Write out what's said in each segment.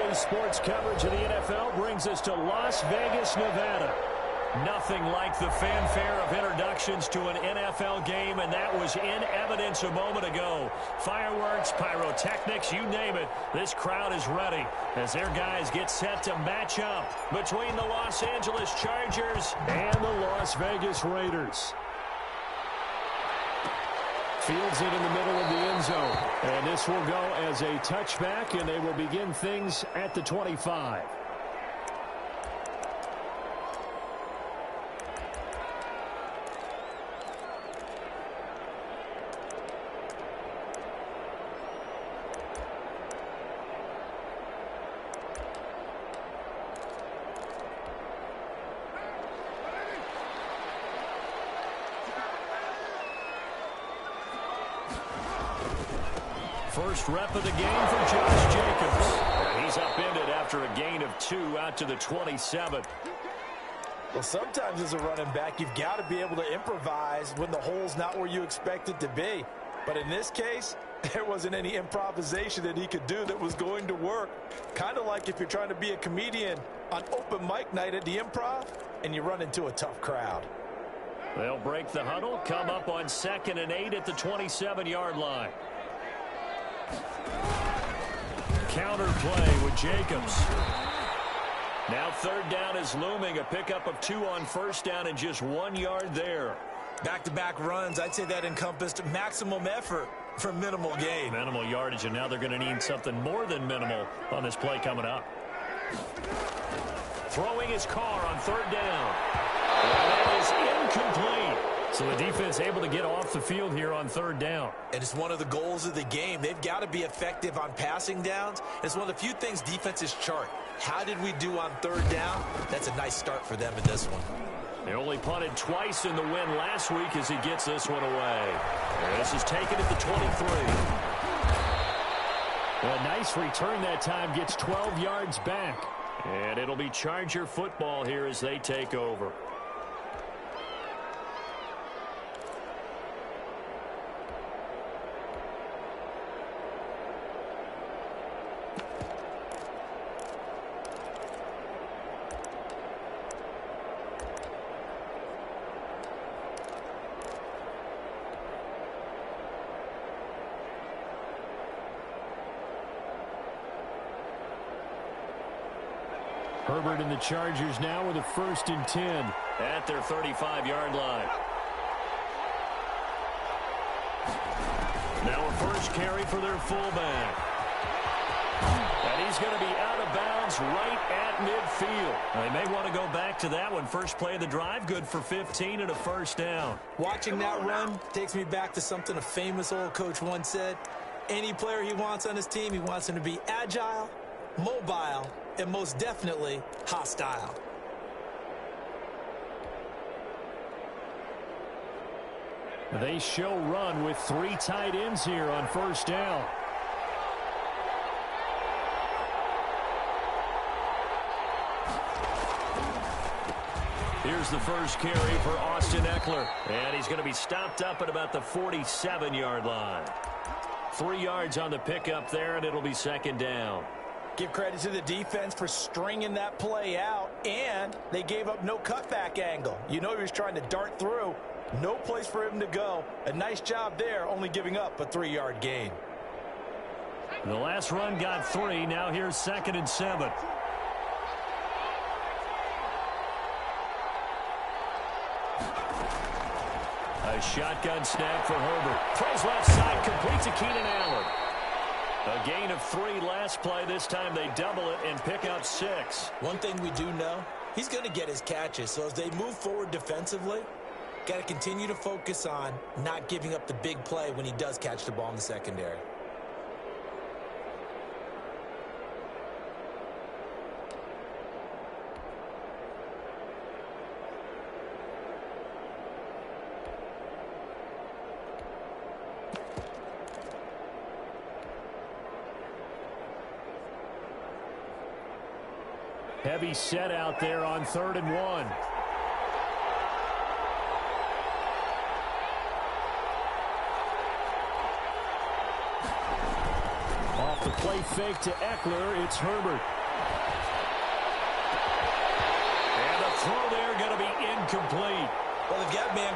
Daily sports coverage of the NFL brings us to Las Vegas, Nevada. Nothing like the fanfare of introductions to an NFL game, and that was in evidence a moment ago. Fireworks, pyrotechnics, you name it. This crowd is ready as their guys get set to match up between the Los Angeles Chargers and the Las Vegas Raiders. Fields it in the middle of the end zone. And this will go as a touchback, and they will begin things at the 25. First rep of the game for Josh Jacobs. And he's upended after a gain of 2 out to the 27. Well, sometimes as a running back, you've got to be able to improvise when the hole's not where you expect it to be. But in this case, there wasn't any improvisation that he could do that was going to work. Kind of like if you're trying to be a comedian on open mic night at the Improv and you run into a tough crowd. They'll break the huddle, come up on 2nd and 8 at the 27-yard line. Counter play with Jacobs. Now 3rd down is looming. A pickup of 2 on 1st down and just 1 yard there. Back-to-back runs, I'd say that encompassed maximum effort for minimal gain. Minimal yardage, and now they're going to need something more than minimal on this play coming up. Throwing his car on 3rd down. And that is incomplete. So the defense able to get off the field here on 3rd down. And it's one of the goals of the game. They've got to be effective on passing downs. It's one of the few things defenses chart. How did we do on 3rd down? That's a nice start for them in this one. They only punted twice in the win last week as he gets this one away. And this is taken at the 23. A nice return that time, gets 12 yards back. And it'll be Charger football here as they take over. Herbert and the Chargers now with a 1st and 10 at their 35-yard line. Now a first carry for their fullback. And he's going to be out of bounds right at midfield. They may want to go back to that one. First play of the drive, good for 15 and a 1st down. Watching that run takes me back to something a famous old coach once said. Any player he wants on his team, he wants him to be agile, mobile, and most definitely hostile. They show run with 3 tight ends here on 1st down. Here's the first carry for Austin Eckler. And he's going to be stopped up at about the 47-yard line. 3 yards on the pickup there, and it'll be 2nd down. Give credit to the defense for stringing that play out, and they gave up no cutback angle. You know he was trying to dart through. No place for him to go. A nice job there, only giving up a 3-yard gain. The last run got 3. Now here's 2nd and 7. A shotgun snap for Herbert. Throws left side, completes to Keenan Allen. A gain of 3 last play. This time they double it and pick up 6. One thing we do know, he's going to get his catches. So as they move forward defensively, got to continue to focus on not giving up the big play when he does catch the ball in the secondary. Heavy set out there on 3rd and 1. Off the play fake to Eckler, it's Herbert.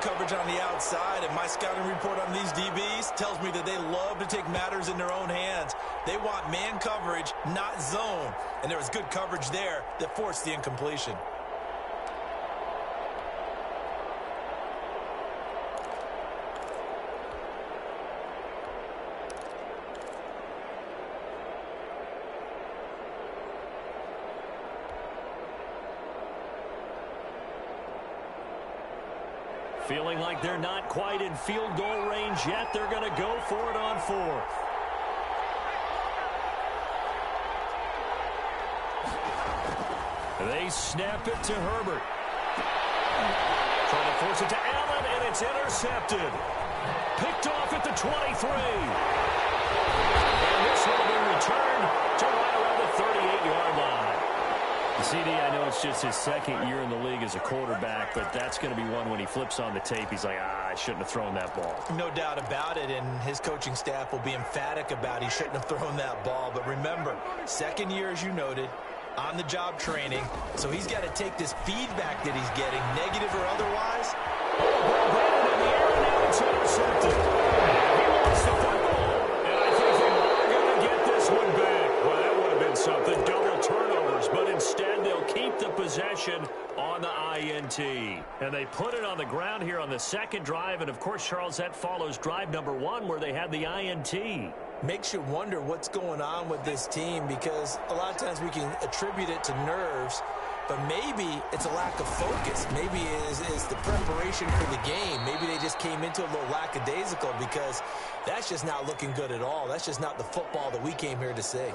coverage on the outside, and my scouting report on these DBs tells me that they love to take matters in their own hands. They want man coverage, not zone, and there was good coverage there that forced the incompletion. Feeling like they're not quite in field goal range yet. They're going to go for it on fourth. They snap it to Herbert. Trying to force it to Allen, and it's intercepted. Picked off at the 23. And this will be returned to right around the 38-yard line. CD, I know it's just his second year in the league as a quarterback, but that's going to be one when he flips on the tape. He's like, I shouldn't have thrown that ball. No doubt about it, and his coaching staff will be emphatic about he shouldn't have thrown that ball. But remember, second year, as you noted, on-the-job training, so he's got to take this feedback that he's getting, negative or otherwise. Right into the air, and now it's intercepted. He lost the football, and I think they are going to get this one back. Well, that would have been something, double turnovers, but instead they'll keep the possession on the INT. And they put it on the ground here on the second drive, and of course, Charles, that follows drive number 1 where they had the INT. Makes you wonder what's going on with this team, because a lot of times we can attribute it to nerves, but maybe it's a lack of focus. Maybe it's the preparation for the game. Maybe they just came into a little lackadaisical, because that's just not looking good at all. That's just not the football that we came here to see.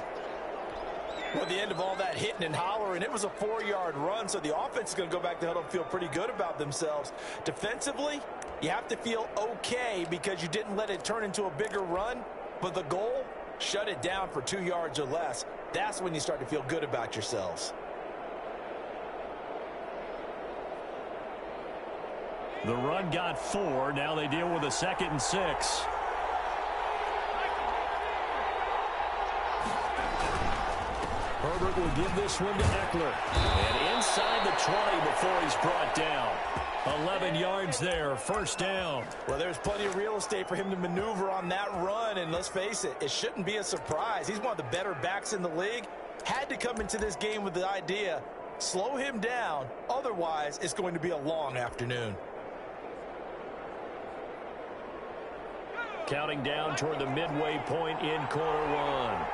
Well, at the end of all that hitting and hollering, it was a 4-yard run, so the offense is going to go back to huddle and feel pretty good about themselves. Defensively, you have to feel okay because you didn't let it turn into a bigger run. But the goal, shut it down for 2 yards or less. That's when you start to feel good about yourselves. The run got 4. Now they deal with a 2nd and 6. Herbert will give this one to Eckler. And inside the 20 before he's brought down. 11 yards there, first down. Well, there's plenty of real estate for him to maneuver on that run, and let's face it, it shouldn't be a surprise. He's one of the better backs in the league. Had to come into this game with the idea, slow him down, otherwise it's going to be a long afternoon. Counting down toward the midway point in quarter 1.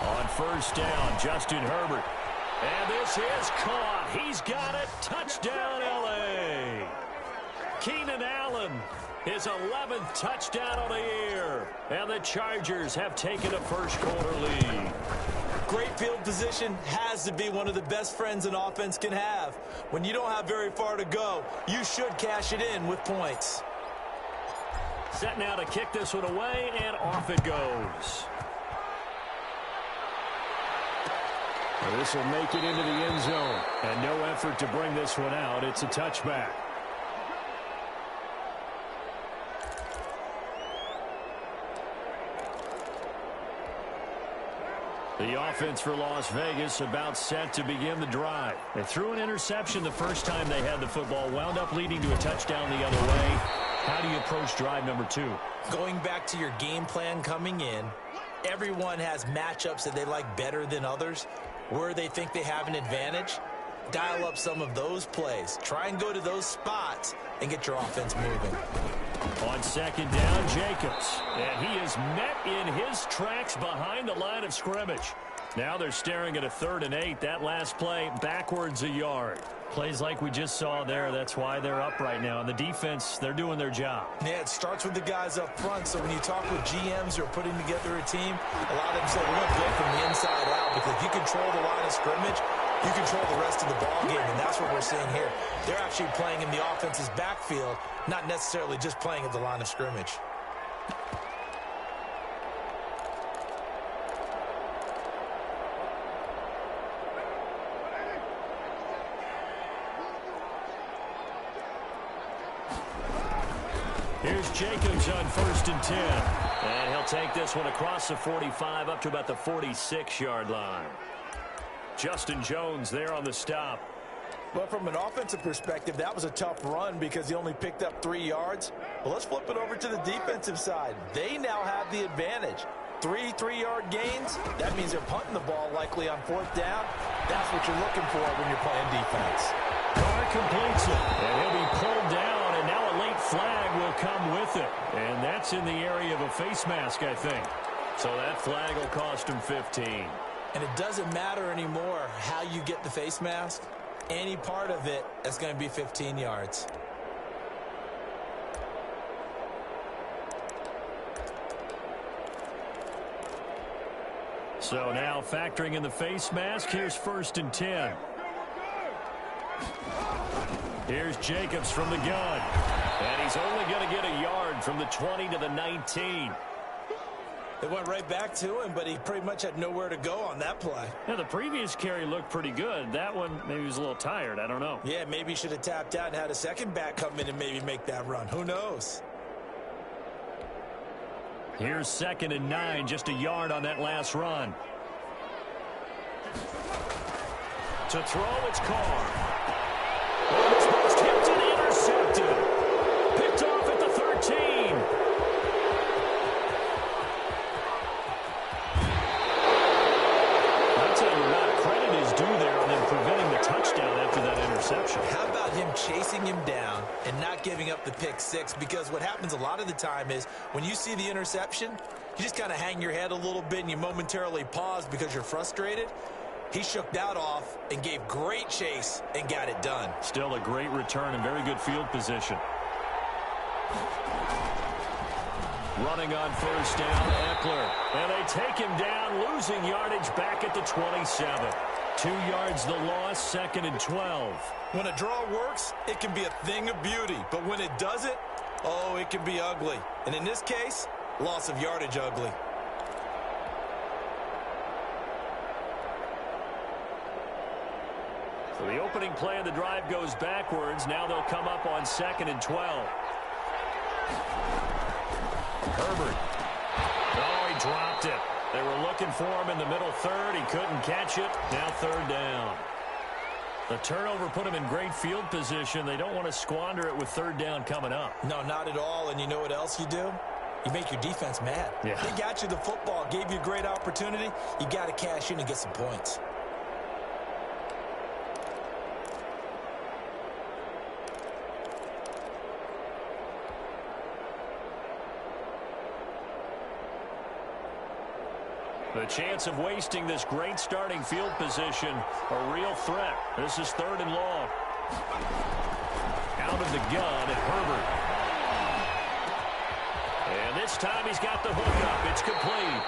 On first down, Justin Herbert. And this is caught. He's got it. Touchdown, LA. Keenan Allen, his 11th touchdown of the year. And the Chargers have taken a first-quarter lead. Great field position has to be one of the best friends an offense can have. When you don't have very far to go, you should cash it in with points. Set now to kick this one away, and off it goes. This will make it into the end zone. And no effort to bring this one out. It's a touchback. The offense for Las Vegas about set to begin the drive. They threw an interception the first time they had the football, wound up leading to a touchdown the other way. How do you approach drive number 2? Going back to your game plan coming in, everyone has matchups that they like better than others. Where they think they have an advantage, dial up some of those plays. Try and go to those spots and get your offense moving. On second down, Jacobs. And he is met in his tracks behind the line of scrimmage. Now they're staring at a 3rd and 8. That last play, backwards a yard. Plays like we just saw there. That's why they're up right now. And the defense, they're doing their job. Yeah, it starts with the guys up front. So when you talk with GMs who are putting together a team, a lot of them say, we're going to play from the inside out. Because if you control the line of scrimmage, you control the rest of the ball game. And that's what we're seeing here. They're actually playing in the offense's backfield, not necessarily just playing at the line of scrimmage. Here's Jacobs on 1st and 10. And he'll take this one across the 45 up to about the 46-yard line. Justin Jones there on the stop. Well, from an offensive perspective, that was a tough run because he only picked up 3 yards. Well, let's flip it over to the defensive side. They now have the advantage. 3 3-yard gains, that means they're punting the ball likely on 4th down. That's what you're looking for when you're playing defense. Carr completes it, and he'll be pulled down, and now a late flag will come with it. And that's in the area of a face mask, I think. So that flag will cost him 15. And it doesn't matter anymore how you get the face mask. Any part of it is going to be 15 yards. So now factoring in the face mask, here's 1st and 10. Here's Jacobs from the gun. And he's only going to get a yard from the 20 to the 19. They went right back to him, but he pretty much had nowhere to go on that play. Yeah, the previous carry looked pretty good. That one, maybe he was a little tired. I don't know. Yeah, maybe he should have tapped out and had a second back come in and maybe make that run. Who knows? Here's 2nd and 9, just a yard on that last run. To throw, it's Carr. It's most tipped and intercepted. Picked off at the 13. I'll tell you what, credit is due there on them preventing the touchdown after that interception. How about him chasing him down and not giving up the pick 6? Because what happens a lot of the time is when you see the interception, you just kind of hang your head a little bit and you momentarily pause because you're frustrated. He shook that off and gave great chase and got it done. Still a great return and very good field position. Running on 1st down, Eckler. And they take him down, losing yardage back at the 27. 2 yards the loss, 2nd and 12. When a draw works, it can be a thing of beauty. But when it doesn't, oh, it can be ugly. And in this case, loss of yardage ugly. So the opening play of the drive goes backwards. Now they'll come up on 2nd and 12. Herbert. Oh, he dropped it. They were looking for him in the middle third. He couldn't catch it. Now 3rd down. The turnover put him in great field position. They don't want to squander it with 3rd down coming up. No, not at all. And you know what else you do? You make your defense mad. Yeah. They got you the football, gave you a great opportunity. You got to cash in and get some points. The chance of wasting this great starting field position, a real threat. This is 3rd and long. Out of the gun at Herbert. And this time he's got the hook up. It's complete.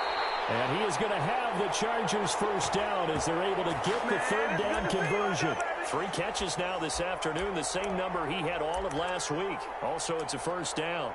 And he is going to have the Chargers 1st down as they're able to get the 3rd down conversion. 3 catches now this afternoon, the same number he had all of last week. Also, it's a 1st down.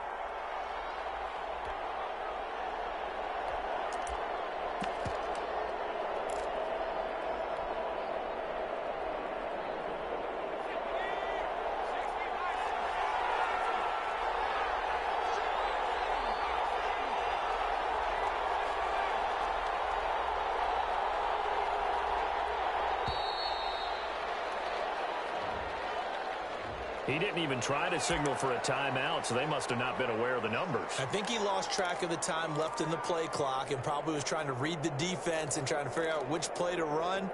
He didn't even try to signal for a timeout, so they must have not been aware of the numbers. I think he lost track of the time left in the play clock and probably was trying to read the defense and trying to figure out which play to run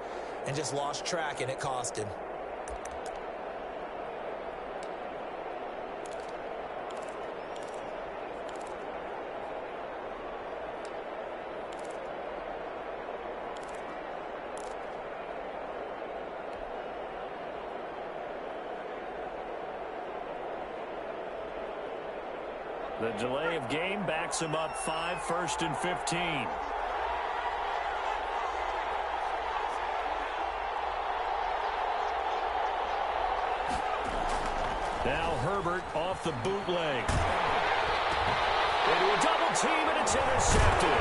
and just lost track, and it cost him. The delay of game backs him up 5, 1st and 15. Now Herbert off the bootleg. Into a double team, and it's intercepted.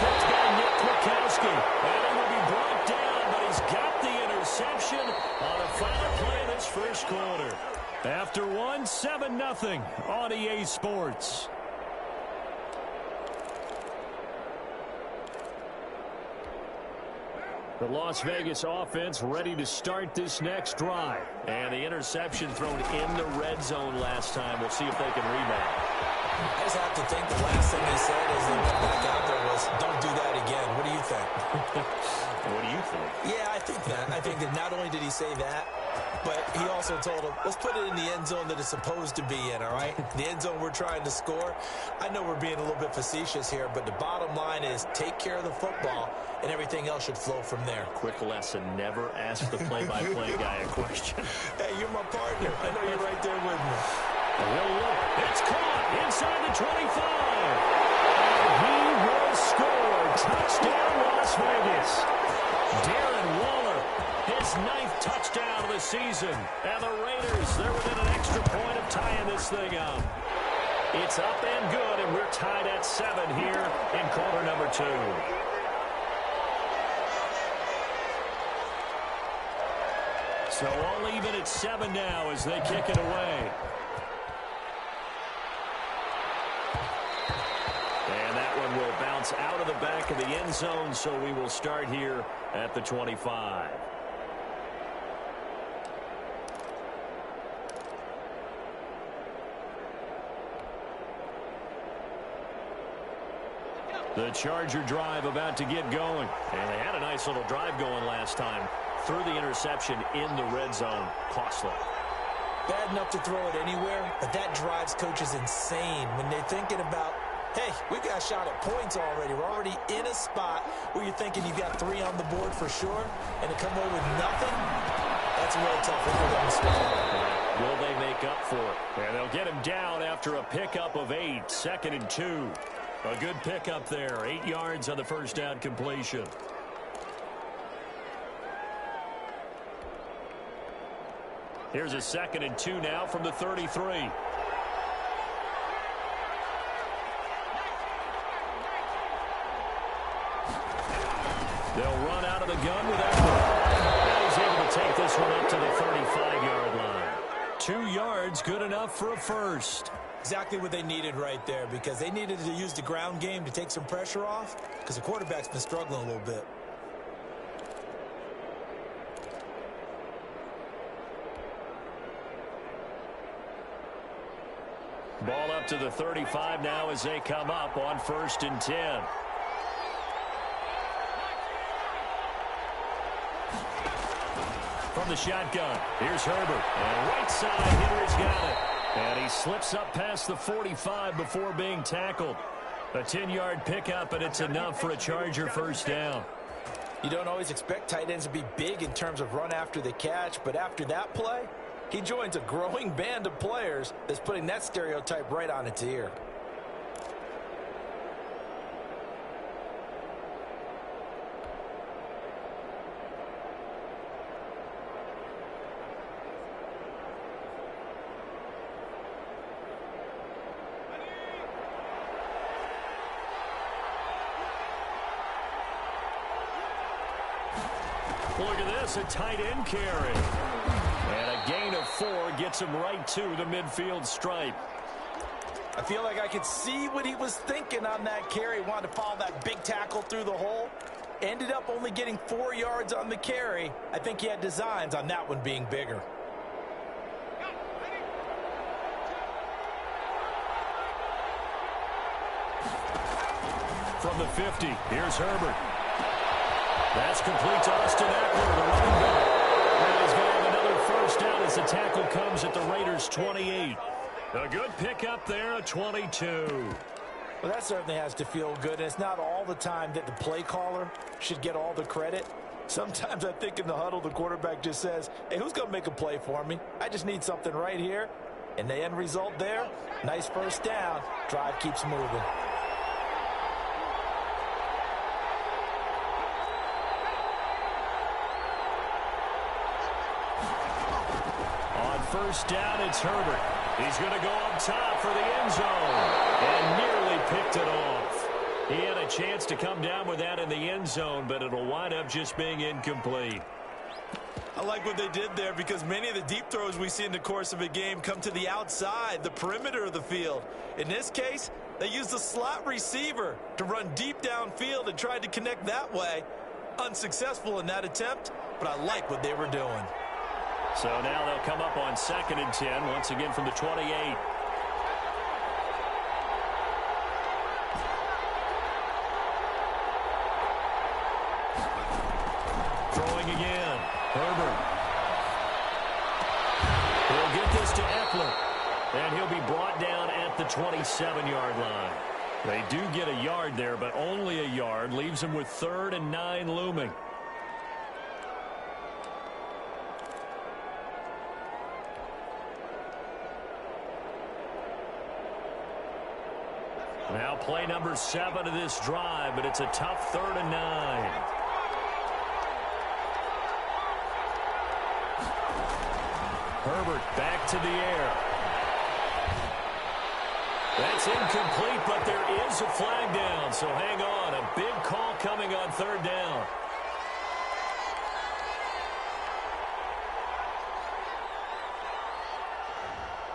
Picked by Nick Kwiatkowski. And it will be brought down, but he's got the interception on a final play of this 1st quarter. After 7-0 on EA Sports. The Las Vegas offense ready to start this next drive. And the interception thrown in the red zone last time. We'll see if they can rebound. I just have to think the last thing they said as they went back out there was, don't do that again. What do you think? What do you think? Yeah, I think that. I think that not only did he say that, but he also told him, let's put it in the end zone that it's supposed to be in, all right? The end zone we're trying to score. I know we're being a little bit facetious here, but the bottom line is take care of the football, and everything else should flow from there. Quick lesson, never ask the play-by-play guy a question. Hey, you're my partner. I know you're right there with me. It's caught inside the 25. And he will score. Touchdown, Las Vegas. Darren Waller, his 9th touchdown of the season. And the Raiders, they're within an extra point of tying this thing up. It's up and good, and we're tied at 7 here in quarter number 2. So all even at 7 now as they kick it away. And that one will bounce out of the back of the end zone, so we will start here at the 25. The Charger drive about to get going. And they had a nice little drive going last time. Threw the interception in the red zone. Costly. Bad enough to throw it anywhere, but that drives coaches insane when they're thinking about, hey, we've got a shot at points already. We're already in a spot where you're thinking you've got 3 on the board for sure, and to come away with nothing, that's a real tough one for them to swallow. Will they make up for it? And they'll get him down after a pickup of 8. 2nd and 2. A good pickup there. 8 yards on the first down completion. Here's a 2nd and 2 now from the 33. They'll run out of the gun with that one. And he's able to take this one up to the 35-yard line. 2 yards, good enough for a first. Exactly what they needed right there, because they needed to use the ground game to take some pressure off, because the quarterback's been struggling a little bit. Ball up to the 35 now as they come up on 1st and 10. From the shotgun, here's Herbert. And right side, Henry's got it. And he slips up past the 45 before being tackled. A 10-yard pickup, and it's enough for a Charger first down. You don't always expect tight ends to be big in terms of run after the catch, but after that play, he joins a growing band of players that's putting that stereotype right on its ear. Look at this, a tight end carry. And a gain of 4 gets him right to the midfield stripe. I feel like I could see what he was thinking on that carry. Wanted to follow that big tackle through the hole. Ended up only getting 4 yards on the carry. I think he had designs on that one being bigger. From the 50, here's Herbert. That's complete to Austin Eckler, the running back. And he's going to have another first down as the tackle comes at the Raiders' 28. A good pickup there, a 22. Well, that certainly has to feel good. And it's not all the time that the play caller should get all the credit. Sometimes I think in the huddle, the quarterback just says, hey, who's going to make a play for me? I just need something right here. And the end result there, nice first down. Drive keeps moving. First down, it's Herbert. He's going to go up top for the end zone. And nearly picked it off. He had a chance to come down with that in the end zone, but it'll wind up just being incomplete. I like what they did there because many of the deep throws we see in the course of a game come to the outside, the perimeter of the field. In this case, they used the slot receiver to run deep downfield and tried to connect that way. Unsuccessful in that attempt, but I like what they were doing. So now they'll come up on 2nd and 10, once again from the 28. Throwing again. Herbert. He'll get this to Eckler. And he'll be brought down at the 27-yard line. They do get a yard there, but only a yard. Leaves them with 3rd and 9 looming. Now play number 7 of this drive, but it's a tough 3rd and 9. Herbert back to the air. That's incomplete, but there is a flag down, so hang on. A big call coming on 3rd down.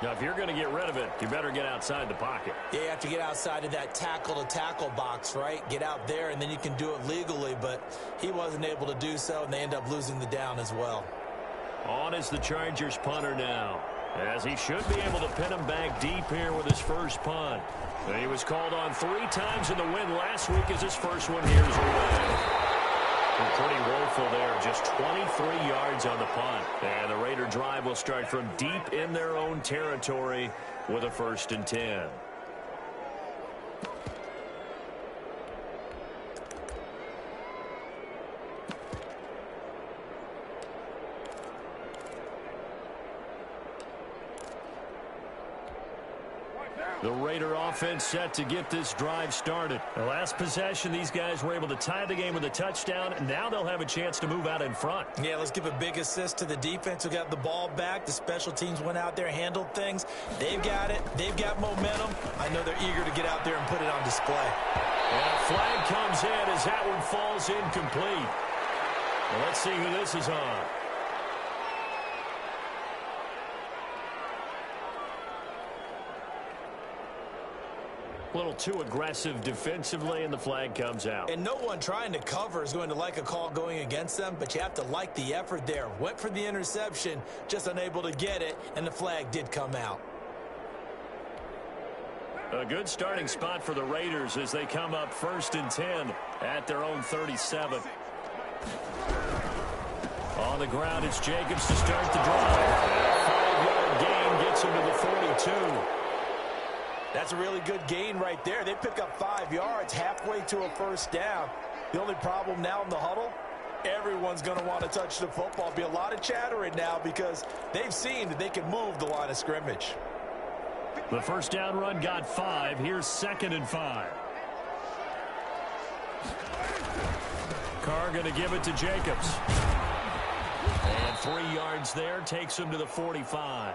Now, if you're going to get rid of it, you better get outside the pocket. Yeah, you have to get outside of that tackle-to-tackle box, right? Get out there, and then you can do it legally, but he wasn't able to do so, and they end up losing the down as well. On is the Chargers punter now, as he should be able to pin him back deep here with his first punt. He was called on 3 times in the win last week as his first one here is away. Pretty woeful there, just 23 yards on the punt. And the Raider drive will start from deep in their own territory with a 1st and 10. The Raider offense set to get this drive started. The last possession, these guys were able to tie the game with a touchdown, and now they'll have a chance to move out in front. Yeah, let's give a big assist to the defense who got the ball back. The special teams went out there, handled things. They've got it. They've got momentum. I know they're eager to get out there and put it on display. And a flag comes in as that one falls incomplete. Well, let's see who this is on. A little too aggressive defensively, and the flag comes out. And no one trying to cover is going to like a call going against them, but you have to like the effort there. Went for the interception, just unable to get it, and the flag did come out. A good starting spot for the Raiders as they come up 1st and 10 at their own 37. On the ground, it's Jacobs to start the drive. And a 5-yard gain gets him to the 42. That's a really good gain right there. They pick up 5 yards halfway to a 1st down. The only problem now in the huddle, everyone's going to want to touch the football. Be a lot of chattering now because they've seen that they can move the line of scrimmage. The 1st down run got 5. Here's 2nd and 5. Carr going to give it to Jacobs. And 3 yards there takes him to the 45.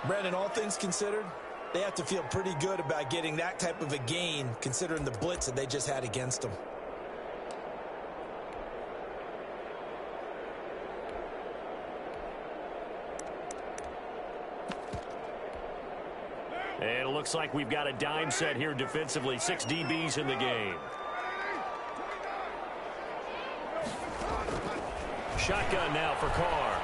Brandon, all things considered, they have to feel pretty good about getting that type of a gain considering the blitz that they just had against them. And it looks like we've got a dime set here defensively. 6 DBs in the game. Shotgun now for Carr.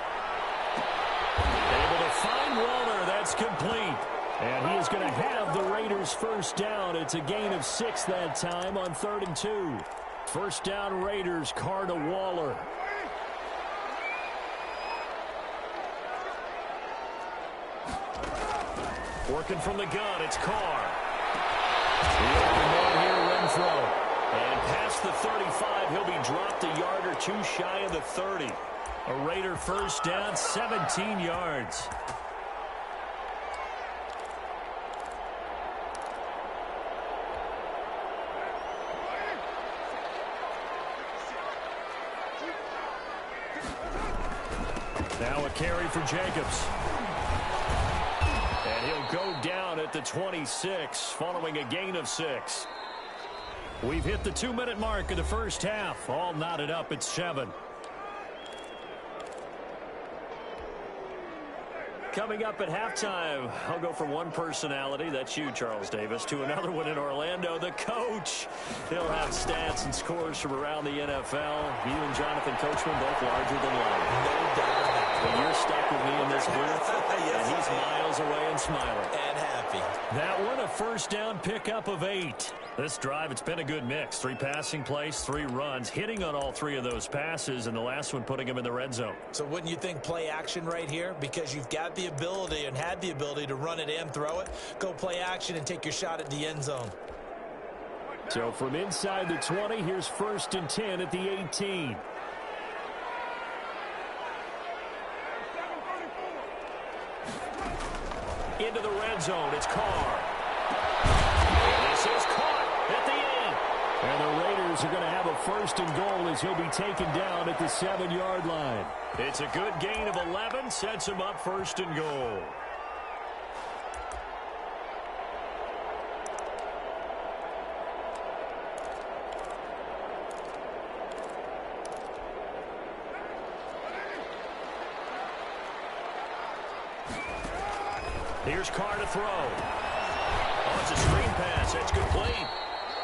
Able to find Waller. That's complete. And he is going to have the Raiders' 1st down. It's a gain of 6 that time on 3rd and 2. 1st down Raiders, Carr to Waller. Working from the gun, it's Carr. The open man here, Renfro. And past the 35, he'll be dropped a yard or 2 shy of the 30. A Raider 1st down, 17 yards. Now a carry for Jacobs. And he'll go down at the 26 following a gain of 6. We've hit the 2-minute mark of the 1st half. All knotted up at 7. Coming up at halftime, I'll go from one personality, that's you, Charles Davis, to another one in Orlando, the coach. He'll have stats and scores from around the NFL. You and Jonathan Coachman both larger than life. No doubt about it. But you're stuck with me in this booth, Yes, and he's miles away and smiling. And happy. That one, a first down pickup of 8. This drive, it's been a good mix. 3 passing plays, 3 runs, hitting on all 3 of those passes, and the last one putting him in the red zone. So wouldn't you think play action right here? Because you've got the ability and had the ability to run it and throw it. Go play action and take your shot at the end zone. So from inside the 20, here's 1st and 10 at the 18. Into the red zone, it's Carr. This is caught at the 8. And the Raiders are going to have a 1st and goal as he'll be taken down at the 7-yard line. It's a good gain of 11, sets him up 1st and goal. Here's Carr to throw. Oh, it's a screen pass. That's complete.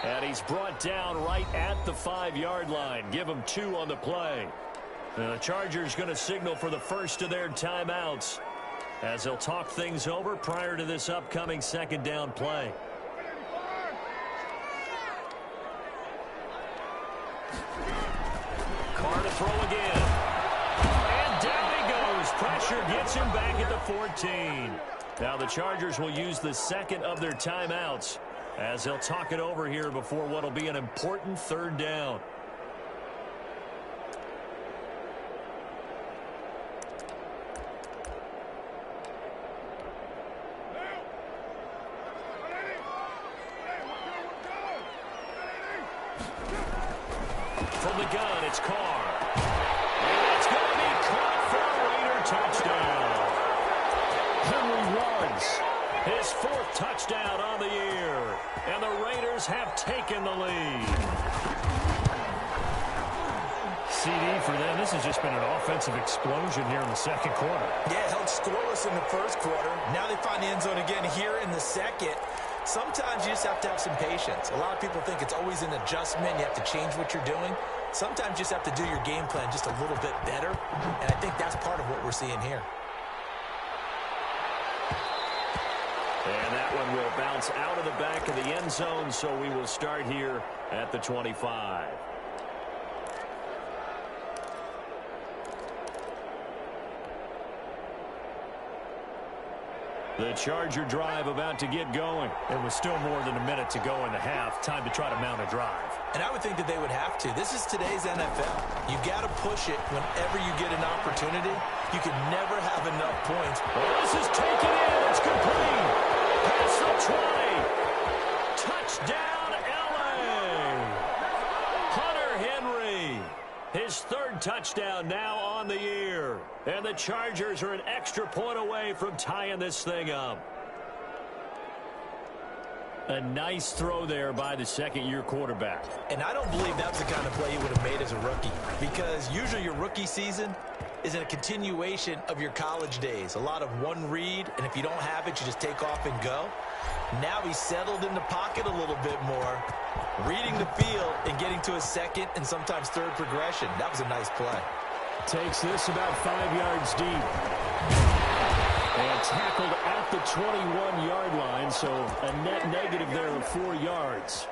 And he's brought down right at the 5-yard line. Give him 2 on the play. And the Chargers going to signal for the first of their timeouts as they'll talk things over prior to this upcoming 2nd down play. Carr to throw again. And down he goes. Pressure gets him back at the 14. Now the Chargers will use the 2nd of their timeouts as they'll talk it over here before what will be an important 3rd down. From the gun, it's Carr. And it's going to be caught for a Raider touchdown. Henry runs his 4th touchdown on the year, and the Raiders have taken the lead. CD for them. This has just been an offensive explosion here in the 2nd quarter. Yeah, held scoreless in the 1st quarter. Now they find the end zone again here in the 2nd. Sometimes you just have to have some patience. A lot of people think it's always an adjustment. You have to change what you're doing. Sometimes you just have to do your game plan just a little bit better, and I think that's part of what we're seeing here. And that one will bounce out of the back of the end zone, so we will start here at the 25. The Charger drive about to get going. It was still more than a minute to go in the half. Time to try to mount a drive. And I would think that they would have to. This is today's NFL. You got to push it whenever you get an opportunity. You can never have enough points. Well, this is taken in. It's complete. Past the 20. Touchdown, LA. Hunter Henry. His 3rd touchdown now on the year. And the Chargers are an extra point away from tying this thing up. A nice throw there by the 2nd-year quarterback. And I don't believe that was the kind of play he would have made as a rookie, because usually your rookie season is a continuation of your college days. A lot of one read, and if you don't have it, you just take off and go. Now he's settled in the pocket a little bit more, reading the field and getting to a 2nd and sometimes 3rd progression. That was a nice play. Takes this about 5 yards deep. And tackled at the 21-yard line, so a net negative there of 4 yards.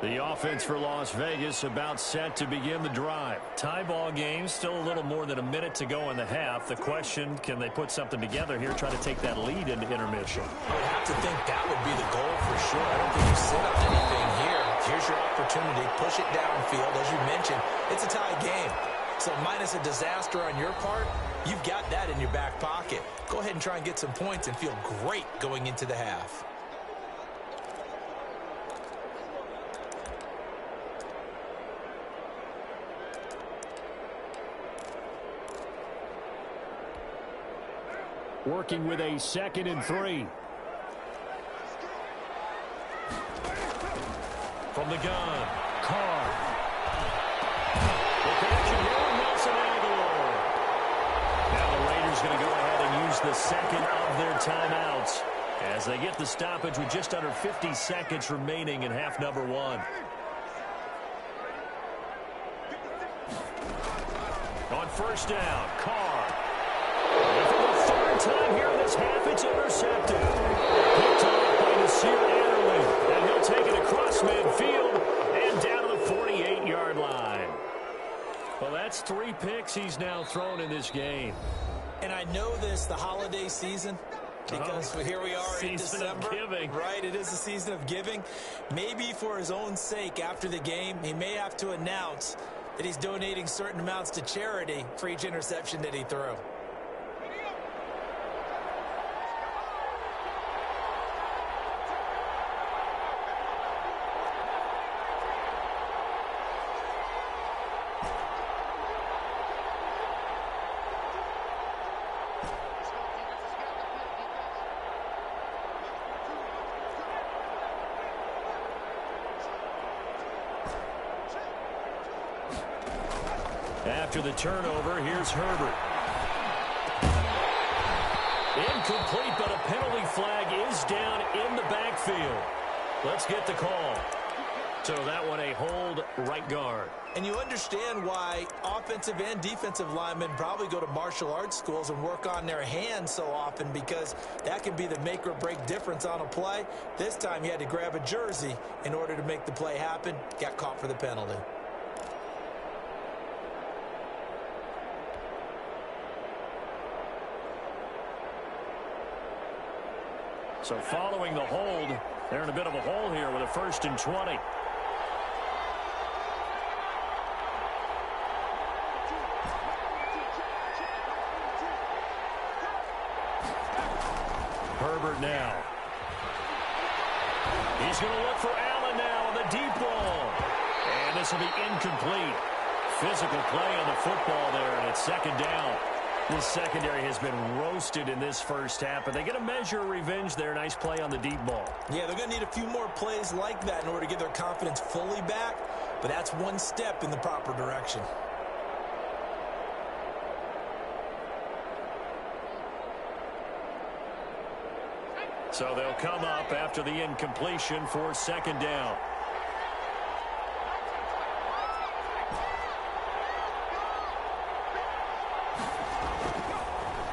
The offense for Las Vegas about set to begin the drive. Tie ball game, still a little more than a minute to go in the half. The question, can they put something together here, try to take that lead into intermission? I would have to think that would be the goal for sure. I don't think you sit on anything here. Here's your opportunity. Push it downfield. As you mentioned, it's a tie game. So minus a disaster on your part, you've got that in your back pocket. Go ahead and try and get some points and feel great going into the half. working with a 2nd and 3. From the gun, Carr. The connection here with Nelson Aguilar. Now the Raiders going to go ahead and use the second of their timeouts as they get the stoppage with just under 50 seconds remaining in half number 1. On first down, Carr. And for the 3rd time here in this half, it's intercepted. Picked off by Nasir Adderley, and he'll take it across midfield and down to the 48-yard line. Well, that's 3 picks he's now thrown in this game. And I know this, the holiday season, because here we are in December. Giving. Right, it is the season of giving. Maybe for his own sake after the game, he may have to announce that he's donating certain amounts to charity for each interception that he threw. After the turnover, here's Herbert. Incomplete, but a penalty flag is down in the backfield. Let's get the call. So that one a hold right guard. And you understand why offensive and defensive linemen probably go to martial arts schools and work on their hands so often, because that can be the make or break difference on a play. This time he had to grab a jersey in order to make the play happen. Got caught for the penalty. So following the hold, they're in a bit of a hole here with a 1st and 20. Herbert now. He's going to look for Allen now on the deep ball. And this will be incomplete. Physical play on the football there, and it's 2nd down. This secondary has been roasted in this first half, but they get a measure of revenge there. Nice play on the deep ball. Yeah, they're going to need a few more plays like that in order to get their confidence fully back, but that's one step in the proper direction. So they'll come up after the incompletion for 2nd down.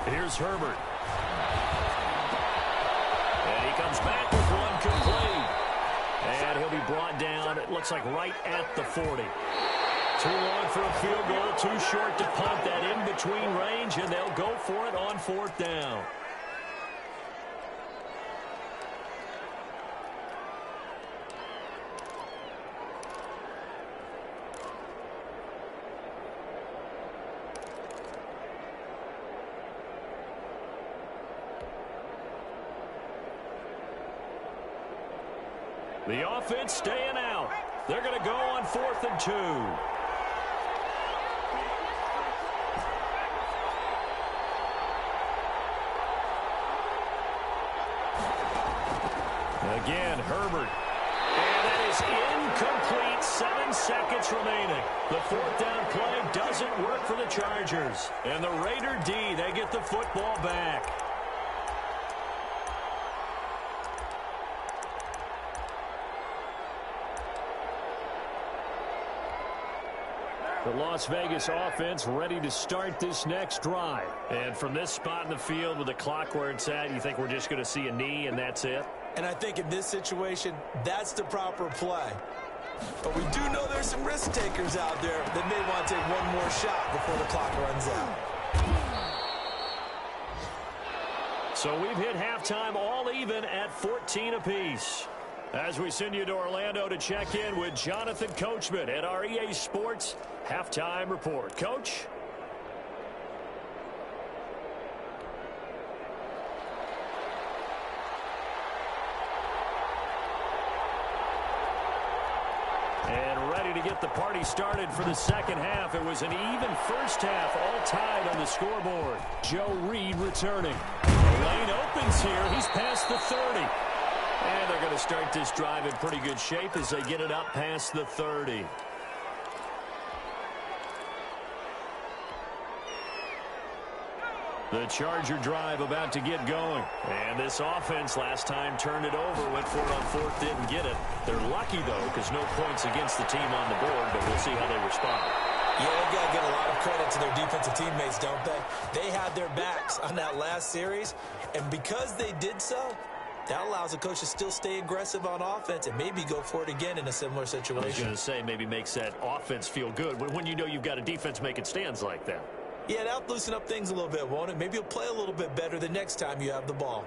Here's Herbert. And he comes back with one complete. And he'll be brought down, it looks like right at the 40. Too long for a field goal, too short to punt. That in-between range, and they'll go for it on 4th down. The offense staying out. They're going to go on 4th and 2. Again, Herbert. And that is incomplete. 7 seconds remaining. The 4th down play doesn't work for the Chargers. And the Raider D, they get the football back. The Las Vegas offense ready to start this next drive. And from this spot in the field with the clock where it's at, you think we're just going to see a knee and that's it? And I think in this situation, that's the proper play. But we do know there's some risk takers out there that may want to take one more shot before the clock runs out. So we've hit halftime all even at 14 apiece. As we send you to Orlando to check in with Jonathan Coachman at our EA Sports Halftime Report. Coach? And ready to get the party started for the second half. It was an even first half, all tied on the scoreboard. Joe Reed returning. The lane opens here. He's past the 30. And they're going to start this drive in pretty good shape as they get it up past the 30. The Charger drive about to get going. And this offense last time turned it over, went for it on fourth, didn't get it. They're lucky, though, because no points against the team on the board, but we'll see how they respond. Yeah, they've got to give a lot of credit to their defensive teammates, don't they? They had their backs on that last series, and because they did so, that allows the coach to still stay aggressive on offense and maybe go for it again in a similar situation. I was going to say maybe makes that offense feel good when you know you've got a defense making stands like that. Yeah, that'll loosen up things a little bit, won't it? Maybe you'll play a little bit better the next time you have the ball.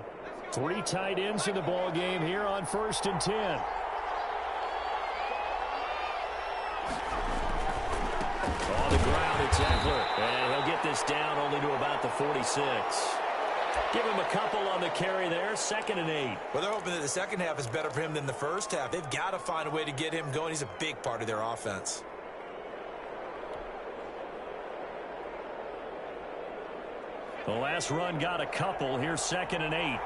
3 tight ends in the ball game here on 1st and 10. On the ground, it's Eckler. And he'll get this down only to about the 46. Give him a couple on the carry there, 2nd and 8. Well, they're hoping that the second half is better for him than the first half. They've got to find a way to get him going. He's a big part of their offense. The last run got a couple. Here's 2nd and 8.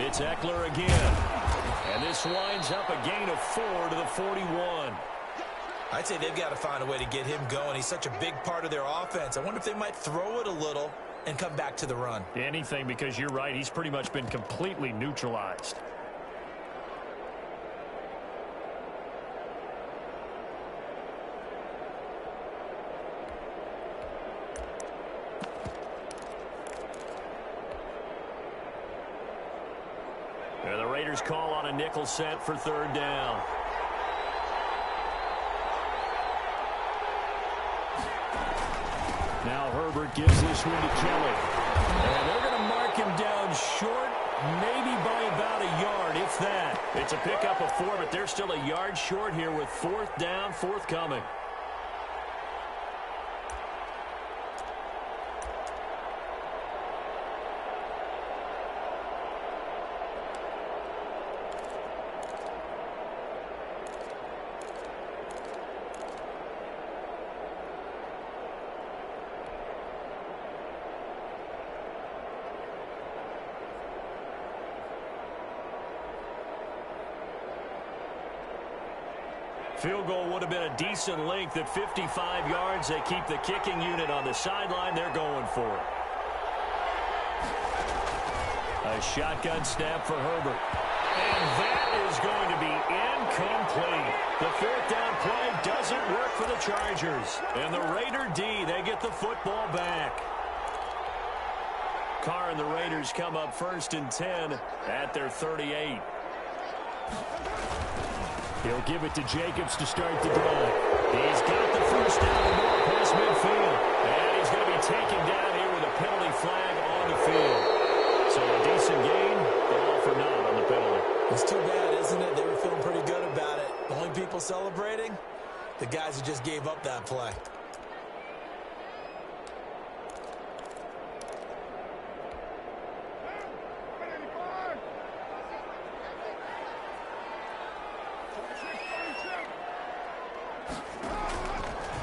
It's Eckler again. And this winds up a gain of 4 to the 41. I'd say they've got to find a way to get him going. He's such a big part of their offense. I wonder if they might throw it a little and come back to the run. Anything, because you're right. He's pretty much been completely neutralized. And the Raiders call on a nickel set for 3rd down. Now Herbert gives this one to Kelly. And they're going to mark him down short, maybe by about a yard, if that. It's a pickup of 4, but they're still a yard short here with 4th down, forthcoming. Field goal would have been a decent length at 55 yards. They keep the kicking unit on the sideline. They're going for it. A shotgun snap for Herbert. And that is going to be incomplete. The 4th down play doesn't work for the Chargers. And the Raider D, they get the football back. Carr and the Raiders come up 1st and 10 at their 38. He'll give it to Jacobs to start the drive. He's got the first down and more past midfield. And he's going to be taken down here with a penalty flag on the field. So a decent gain, but all for naught on the penalty. It's too bad, isn't it? They were feeling pretty good about it. The only people celebrating, the guys who just gave up that play.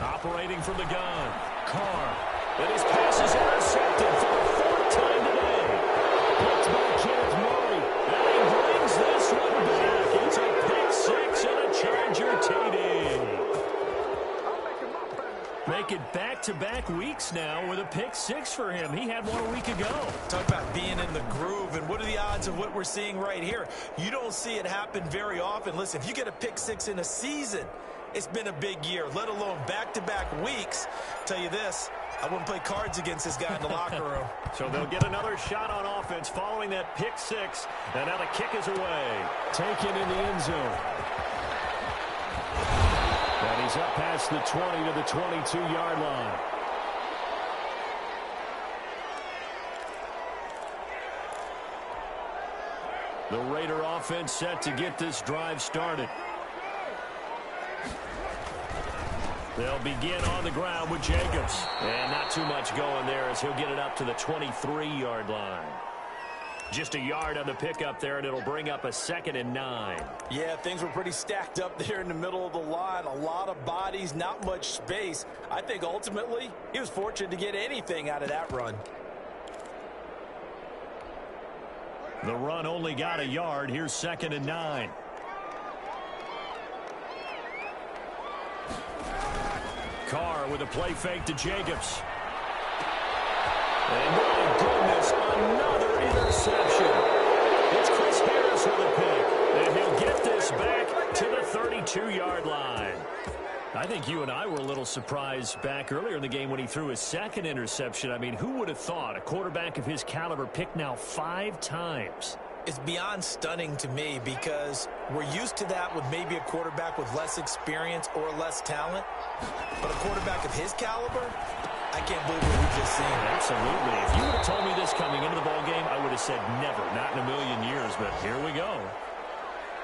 Operating from the gun, Carr. And his pass is intercepted for the 4th time today. Picked by Kenneth Murray. And he brings this one back. It's a pick 6 and a Charger TD. Make it back-to-back weeks now with a pick 6 for him. He had one a week ago. Talk about being in the groove, and what are the odds of what we're seeing right here? You don't see it happen very often. Listen, if you get a pick 6 in a season, it's been a big year, let alone back-to-back weeks. Tell you this, I wouldn't play cards against this guy in the locker room. So they'll get another shot on offense following that pick 6. And now the kick is away. Taken in the end zone. And he's up past the 20 to the 22-yard line. The Raider offense set to get this drive started. They'll begin on the ground with Jacobs. And not too much going there as he'll get it up to the 23-yard line. Just a yard on the pickup there, and it'll bring up a 2nd and 9. Yeah, things were pretty stacked up there in the middle of the line. A lot of bodies, not much space. I think ultimately he was fortunate to get anything out of that run. The run only got a yard. Here's 2nd and 9. Carr with a play fake to Jacobs. And my goodness, another interception. It's Chris Harris with a pick. And he'll get this back to the 32-yard line. I think you and I were a little surprised back earlier in the game when he threw his 2nd interception. I mean, who would have thought a quarterback of his caliber picked now 5 times? It's beyond stunning to me because we're used to that with maybe a quarterback with less experience or less talent. But a quarterback of his caliber, I can't believe what we've just seen. Absolutely. If you would have told me this coming into the ballgame, I would have said never, not in a million years, but here we go.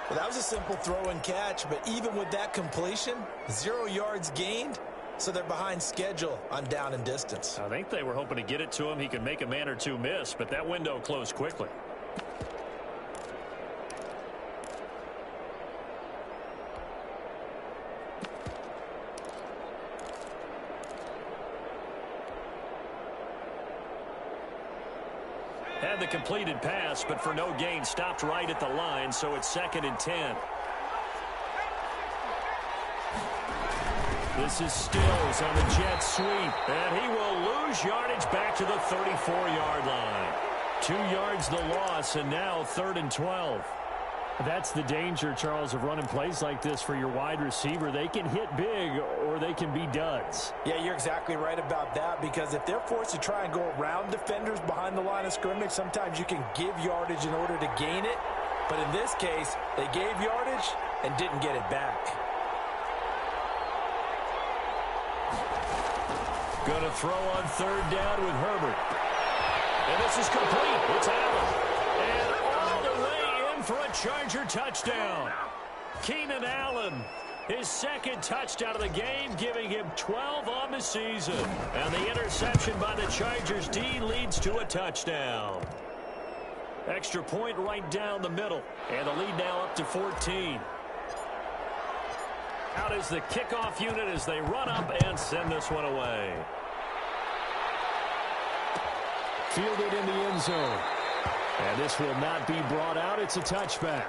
Well, that was a simple throw and catch, but even with that completion, 0 yards gained, so they're behind schedule on down and distance. I think they were hoping to get it to him. He could make a man or two miss, but that window closed quickly. Had the completed pass, but for no gain, stopped right at the line, so it's 2nd and 10. This is Stills on the jet sweep, and he will lose yardage back to the 34-yard line. 2 yards the loss, and now 3rd and 12. That's the danger, Charles, of running plays like this for your wide receiver. They can hit big or they can be duds. Yeah, you're exactly right about that, because if they're forced to try and go around defenders behind the line of scrimmage, sometimes you can give yardage in order to gain it. But in this case, they gave yardage and didn't get it back. Going to throw on 3rd down with Herbert. And this is complete. It's Allen. And all the way in for a Charger touchdown. Keenan Allen, his 2nd touchdown of the game, giving him 12 on the season. And the interception by the Chargers D leads to a touchdown. Extra point right down the middle. And the lead now up to 14. Out is the kickoff unit as they run up and send this one away. Fielded in the end zone. And this will not be brought out. It's a touchback.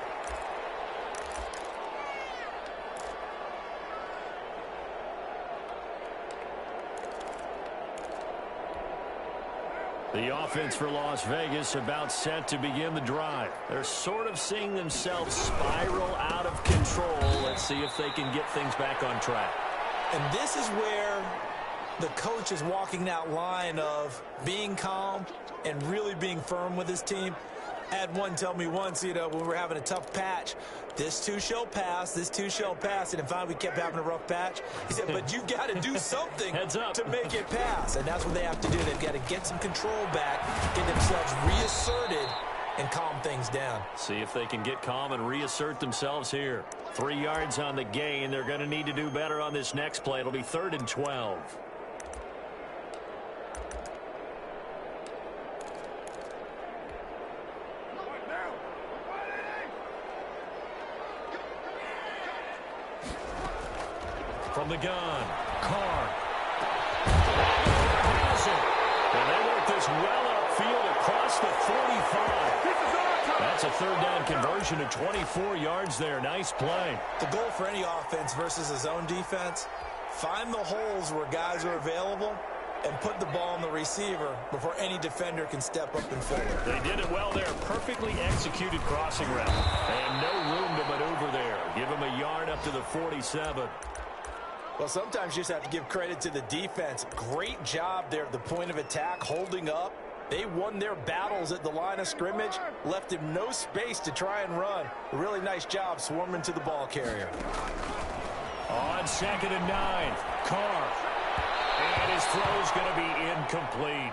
The offense for Las Vegas about set to begin the drive. They're sort of seeing themselves spiral out of control. Let's see if they can get things back on track. And this is where the coach is walking that line of being calm and really being firm with his team. I had one tell me once, when we were having a tough patch, this too shall pass, this too shall pass. And finally we kept having a rough patch. He said, but you've got to do something to make it pass. And that's what they have to do. They've got to get some control back, get themselves reasserted, and calm things down. See if they can get calm and reassert themselves here. 3 yards on the gain. They're going to need to do better on this next play. It'll be 3rd and 12. From the gun, Carr. And they work this well upfield across the 45. That's a 3rd down conversion of 24 yards there. Nice play. The goal for any offense versus a zone defense, find the holes where guys are available and put the ball on the receiver before any defender can step up and forward. They did it well there. Perfectly executed crossing route. And no room to maneuver there. Give him a yard up to the 47. Well, sometimes you just have to give credit to the defense. Great job there at the point of attack, holding up. They won their battles at the line of scrimmage, left him no space to try and run. A really nice job swarming to the ball carrier. On 2nd and 9, Carr. And his throw's going to be incomplete.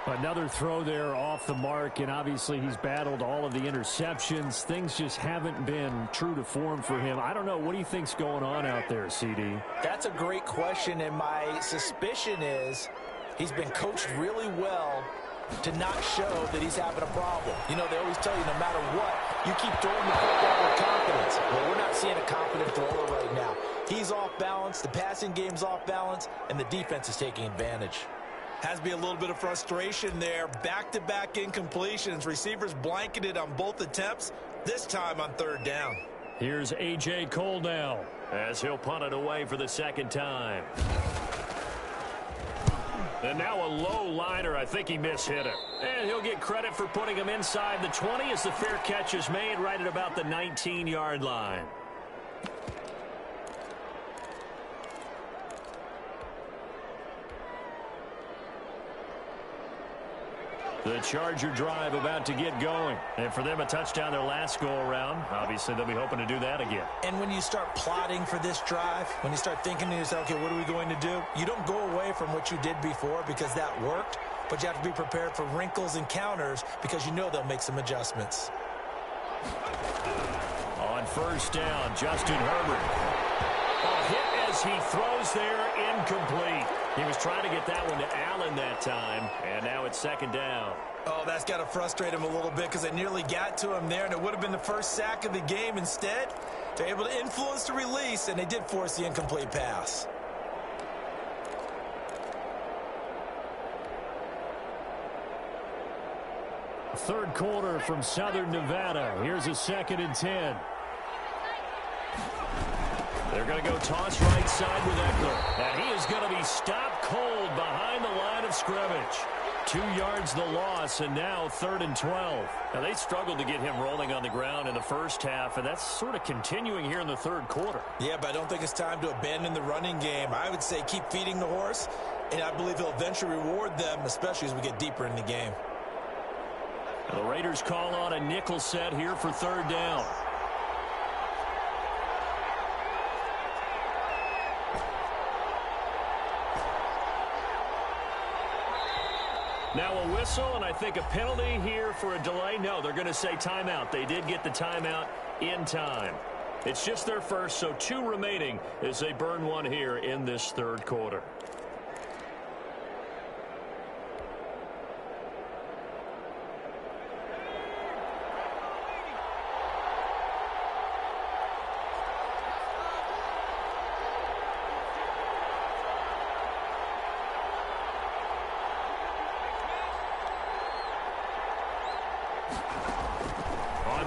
Another throw there off the mark, and obviously he's battled all of the interceptions. Things just haven't been true to form for him. I don't know. What do you think's going on out there, CD? That's a great question, and my suspicion is he's been coached really well to not show that he's having a problem. You know, they always tell you no matter what, you keep throwing the football with confidence. Well, we're not seeing a confident thrower right now. He's off balance, the passing game's off balance, and the defense is taking advantage. Has to be a little bit of frustration there. Back-to-back incompletions. Receivers blanketed on both attempts, this time on third down. Here's A.J. Cole now, as he'll punt it away for the second time. And now a low liner. I think he mishit it. And he'll get credit for putting him inside the 20 as the fair catch is made right at about the 19-yard line. The Charger drive about to get going. And for them, a touchdown their last go-around. Obviously, they'll be hoping to do that again. And when you start plotting for this drive, when you start thinking to yourself, okay, what are we going to do? You don't go away from what you did before because that worked, but you have to be prepared for wrinkles and counters because you know they'll make some adjustments. On first down, Justin Herbert. A hit as he throws there, incomplete. He was trying to get that one to Allen that time, and now it's second down. Oh, that's got to frustrate him a little bit because they nearly got to him there, and it would have been the first sack of the game. Instead, they're able to influence the release, and they did force the incomplete pass. Third quarter from Southern Nevada. Here's a 2nd and 10. They're going to go toss right side with Eckler. And he is going to be stopped cold behind the line of scrimmage. 2 yards the loss, and now 3rd and 12. Now, they struggled to get him rolling on the ground in the first half, and that's sort of continuing here in the third quarter. Yeah, but I don't think it's time to abandon the running game. I would say keep feeding the horse, and I believe he'll eventually reward them, especially as we get deeper in the game. The Raiders call on a nickel set here for 3rd down. Now a whistle, and I think a penalty here for a delay. No, they're going to say timeout. They did get the timeout in time. It's just their first, so 2 remaining as they burn one here in this third quarter.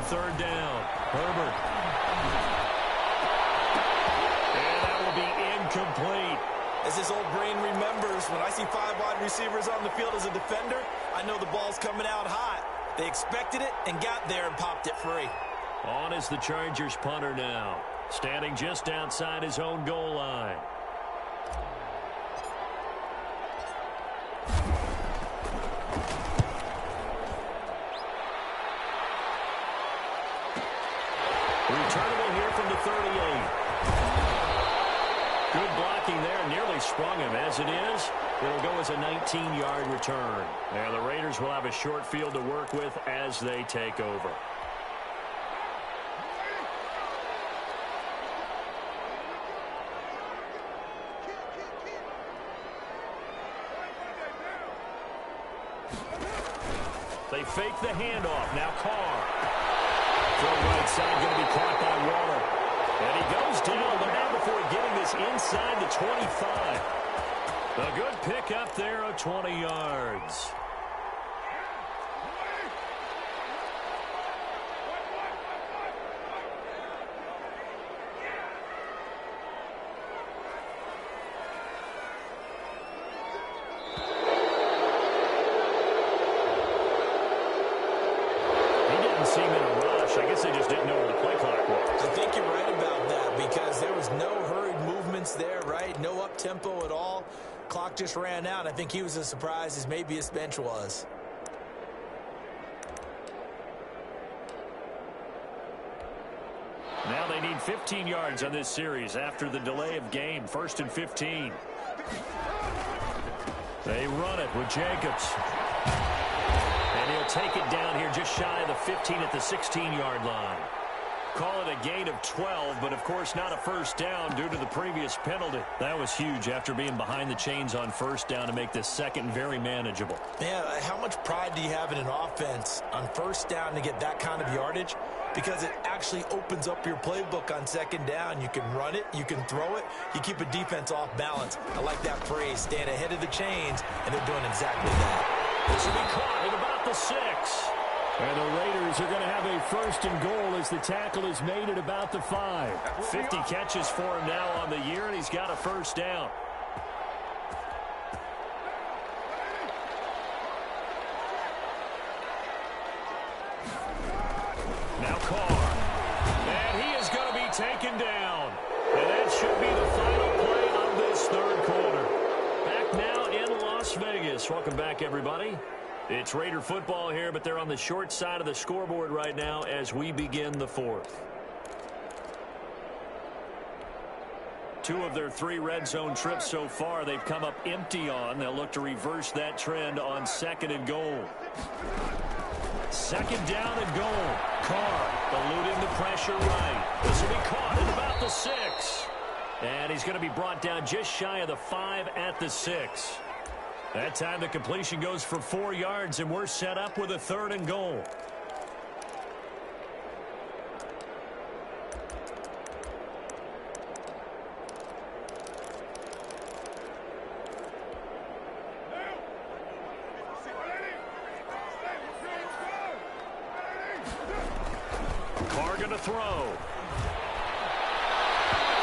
Third down, Herbert. And that will be incomplete. As his old brain remembers, when I see 5 wide receivers on the field as a defender, I know the ball's coming out hot. They expected it and got there and popped it free. On is the Chargers punter now, standing just outside his own goal line. Returnable here from the 38. Good blocking there. Nearly sprung him. As it is, it'll go as a 19-yard return. And the Raiders will have a short field to work with as they take over. They fake the handoff. Now Carr. Throw right side, going to be caught by Waller. And he goes down, but now before getting this inside the 25. A good pick up there of 20 yards. Seem in a rush. I guess they just didn't know where the play clock was. I think you're right about that because there was no hurried movements there, right? No up-tempo at all. Clock just ran out. I think he was as surprised as maybe his bench was. Now they need 15 yards on this series after the delay of game. 1st and 15. They run it with Jacobs. And he'll take it down here just shy of the 15 at the 16-yard line. call it a gain of 12, but of course not a first down due to the previous penalty. That was huge after being behind the chains on first down to make this second very manageable. Yeah, how much pride do you have in an offense on first down to get that kind of yardage? Because it actually opens up your playbook on second down. You can run it, you can throw it, you keep a defense off balance. I like that phrase, stand ahead of the chains, and they're doing exactly that. This will be caught at about the 6. And the Raiders are going to have a first and goal as the tackle is made at about the 5. 50 catches for him now on the year, and he's got a first down. Now Carr. And he is going to be taken down. And that should be the final play of this third quarter. Back now in Las Vegas. Welcome back, everybody. It's Raider football here, but they're on the short side of the scoreboard right now as we begin the fourth. 2 of their 3 red zone trips so far they've come up empty on. They'll look to reverse that trend on second and goal. Second down and goal. Carr eluding the pressure right. This will be caught at about the 6. And he's going to be brought down just shy of the 5 at the 6. That time the completion goes for 4 yards, and we're set up with a third and goal. Carr going to throw.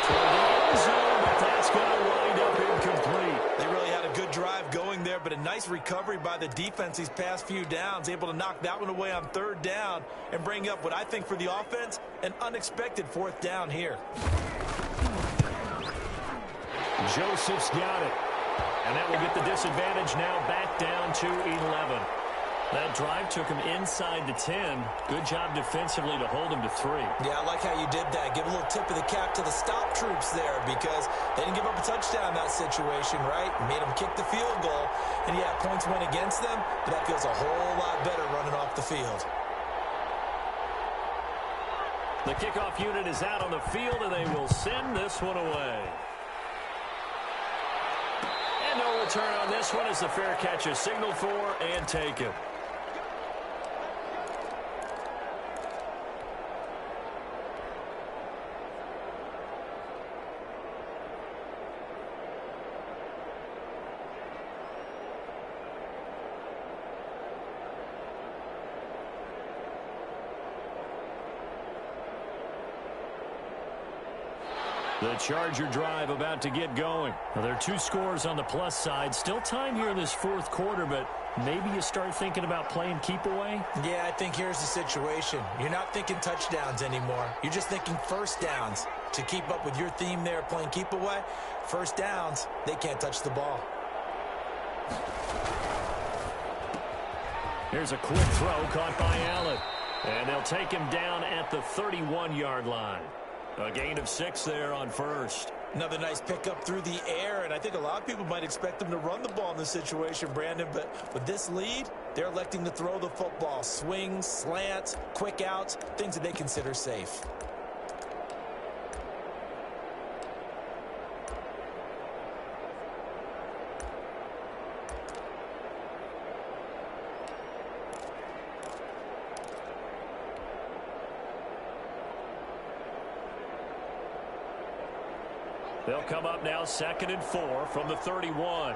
Toward the end zone, but that's going to wind up incomplete. They really had a good drive going there, but a nice recovery by the defense these past few downs, able to knock that one away on third down and bring up what I think for the offense, an unexpected fourth down here. Joseph's got it. And that will get the disadvantage now back down to 11. That drive took him inside the 10. Good job defensively to hold him to 3. Yeah, I like how you did that. Give a little tip of the cap to the stop troops there because they didn't give up a touchdown in that situation, right? Made them kick the field goal. And, yeah, points went against them, but that feels a whole lot better running off the field. The kickoff unit is out on the field, and they will send this one away. And no return on this one as the fair catch is signaled for and taken. The Charger drive about to get going. Well, there are 2 scores on the plus side. Still time here in this fourth quarter, but maybe you start thinking about playing keep away? Yeah, I think here's the situation. You're not thinking touchdowns anymore. You're just thinking first downs. To keep up with your theme there, playing keep away, first downs, they can't touch the ball. Here's a quick throw caught by Allen. And they'll take him down at the 31-yard line. A gain of 6 there on first. Another nice pickup through the air, and I think a lot of people might expect them to run the ball in this situation, Brandon, but with this lead, they're electing to throw the football. Swings, slants, quick outs, things that they consider safe. They'll come up now 2nd and 4 from the 31.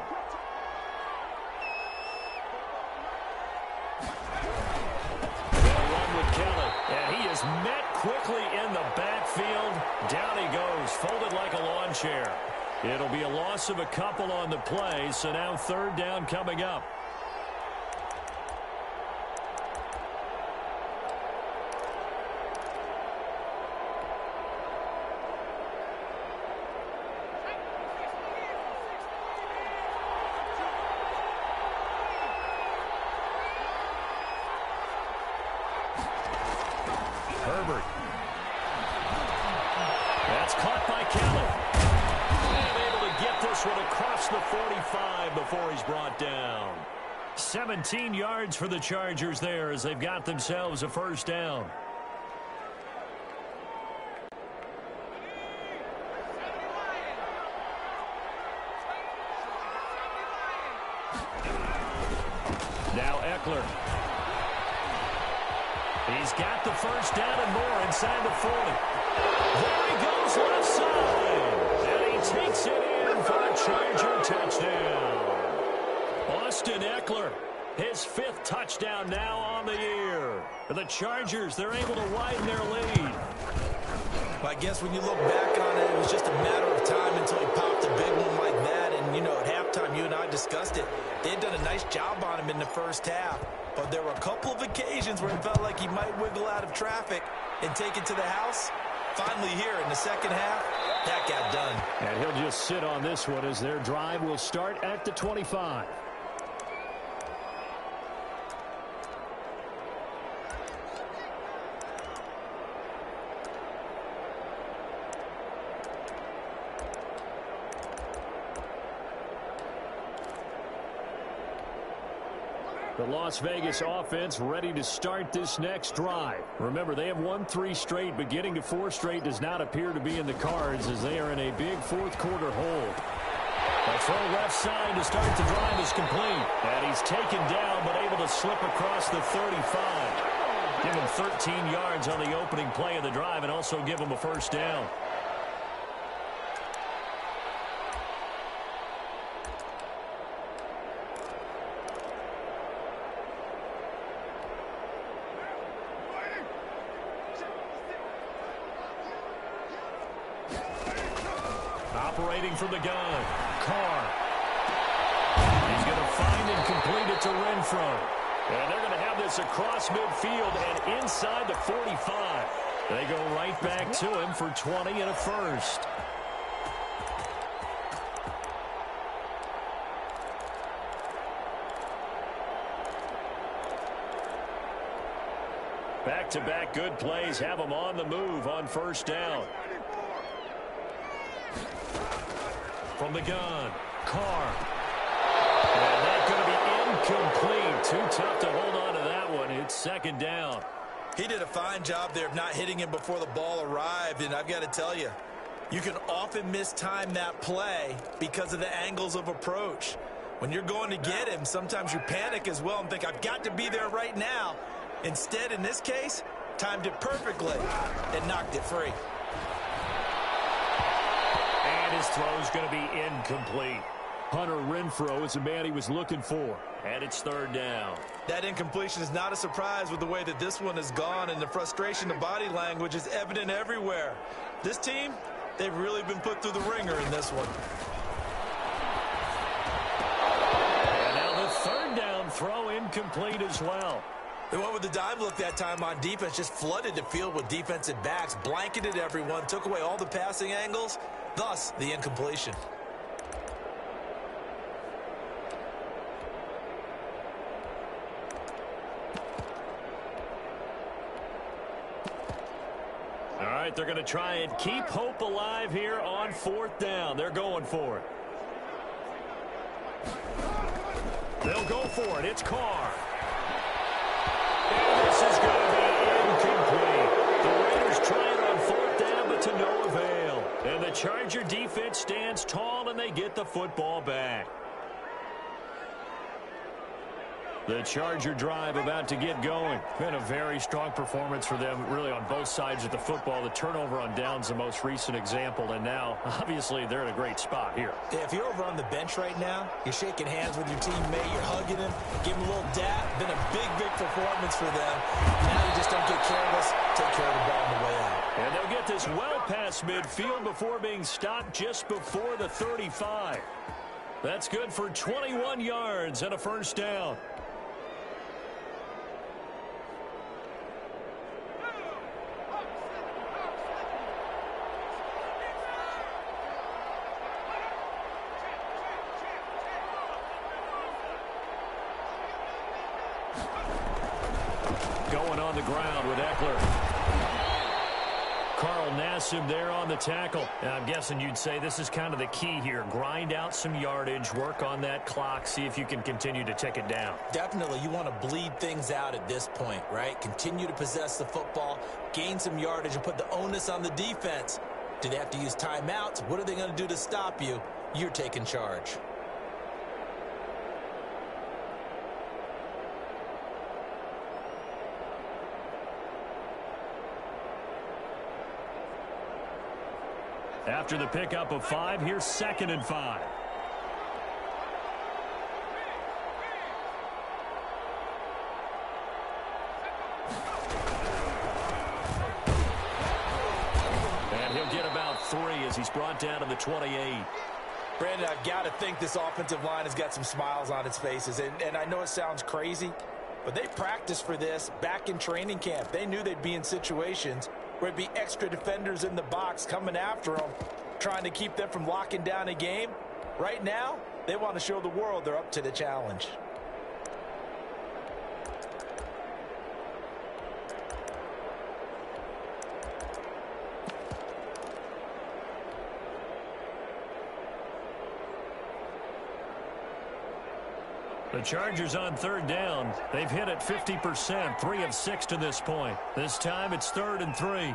They'll run with Kelly. And he is met quickly in the backfield. Down he goes, folded like a lawn chair. It'll be a loss of a couple on the play, so now third down coming up. Herbert. That's caught by Kelly. And able to get this one across the 45 before he's brought down. 17 yards for the Chargers there as they've got themselves a first down. Eckler. He's got the first down and more inside the 40. There he goes left side. And he takes it in for a Charger touchdown. Austin Eckler, his 5th touchdown now on the year. The Chargers, they're able to widen their lead. I guess when you look back on it, it was just a matter of time until he popped a big one like that. And, you know, at halftime, you and I discussed it. They had done a nice job on him in the first half. But there were a couple of occasions where it felt like he might wiggle out of traffic and take it to the house. Finally here in the second half, that got done. And he'll just sit on this one as their drive will start at the 25. The Las Vegas offense ready to start this next drive. Remember, they have won 3 straight, but getting to 4 straight does not appear to be in the cards as they are in a big fourth-quarter hole. A throw left side to start the drive is complete. And he's taken down, but able to slip across the 35. Give him 13 yards on the opening play of the drive and also give him a first down. Operating from the gun, Carr. He's going to find and complete it to Renfro. And they're going to have this across midfield and inside the 45. They go right back to him for 20 and a first. Back-to-back good plays have them on the move on first down. From the gun, Carr. And that's going to be incomplete. Too tough to hold on to that one. It's second down. He did a fine job there of not hitting him before the ball arrived, and I've got to tell you, you can often mistime that play because of the angles of approach. When you're going to get him, sometimes you panic as well and think, I've got to be there right now. Instead, in this case, timed it perfectly and knocked it free. And his throw's going to be incomplete. Hunter Renfro is the man he was looking for. And it's third down. That incompletion is not a surprise with the way that this one has gone, and the frustration of body language is evident everywhere. This team, they've really been put through the ringer in this one. And now the third down throw incomplete as well. They went with the dime look that time on defense, just flooded the field with defensive backs, blanketed everyone, took away all the passing angles, thus the incompletion. All right, they're going to try and keep hope alive here on fourth down. They're going for it. They'll go for it. It's Carr. And this is going to be incomplete. The Raiders trying on fourth down, but to no avail. And the Charger defense stands tall, and they get the football back. The Charger drive about to get going. Been a very strong performance for them, really, on both sides of the football. The turnover on downs, the most recent example, and now, obviously, they're in a great spot here. Yeah, if you're over on the bench right now, you're shaking hands with your teammate, you're hugging him, giving him a little dap. Been a big, big performance for them. Now you just don't get careless, take care of the ball on the way out. And they'll get this well past midfield before being stopped just before the 35. That's good for 21 yards and a first down. Going on the ground with Eckler. Carl Nassib there on the tackle. And I'm guessing you'd say this is kind of the key here. Grind out some yardage, work on that clock, see if you can continue to tick it down. Definitely, you want to bleed things out at this point, right? Continue to possess the football, gain some yardage, and put the onus on the defense. Do they have to use timeouts? What are they going to do to stop you? You're taking charge. After the pickup of 5, here's 2nd and 5. And he'll get about 3 as he's brought down to the 28. Brandon, I've got to think this offensive line has got some smiles on its faces. And I know it sounds crazy, but they practiced for this back in training camp. They knew they'd be in situations where there'd be extra defenders in the box coming after them, trying to keep them from locking down a game. Right now, they want to show the world they're up to the challenge. The Chargers on 3rd down. They've hit it 50%, 3 of 6 to this point. This time it's 3rd and 3.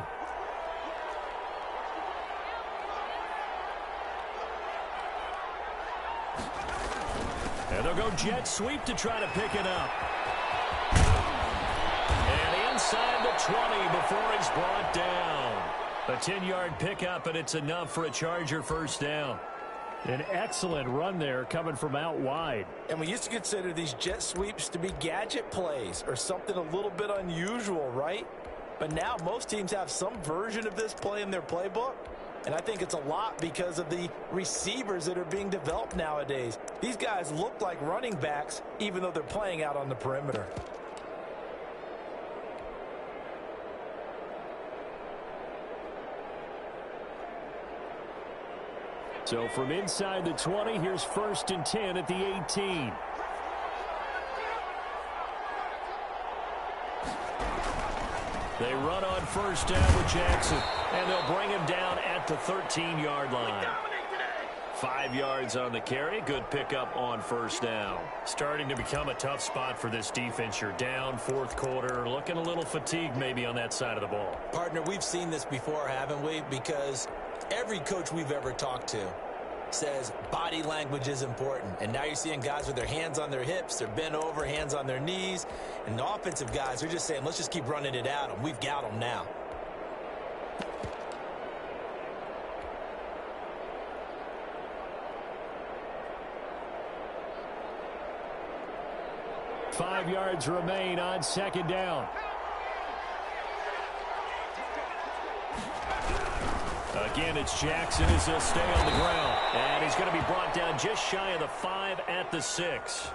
And they'll go jet sweep to try to pick it up. And inside the 20 before he's brought down. A 10-yard pickup, and it's enough for a Charger first down. An excellent run there coming from out wide. And we used to consider these jet sweeps to be gadget plays or something a little bit unusual, right? But now most teams have some version of this play in their playbook. And I think it's a lot because of the receivers that are being developed nowadays. These guys look like running backs even though they're playing out on the perimeter. So from inside the 20, here's 1st and 10 at the 18. They run on 1st down with Jackson, and they'll bring him down at the 13-yard line. 5 yards on the carry. Good pickup on 1st down. Starting to become a tough spot for this defense. You're down 4th quarter, looking a little fatigued maybe on that side of the ball. Partner, we've seen this before, haven't we? Because every coach we've ever talked to says body language is important. And now you're seeing guys with their hands on their hips, they're bent over, hands on their knees. And the offensive guys are just saying, let's just keep running it at them. We've got them now. Five yards remain on 2nd down. Again, it's Jackson as he'll stay on the ground. And he's going to be brought down just shy of the 5 at the 6.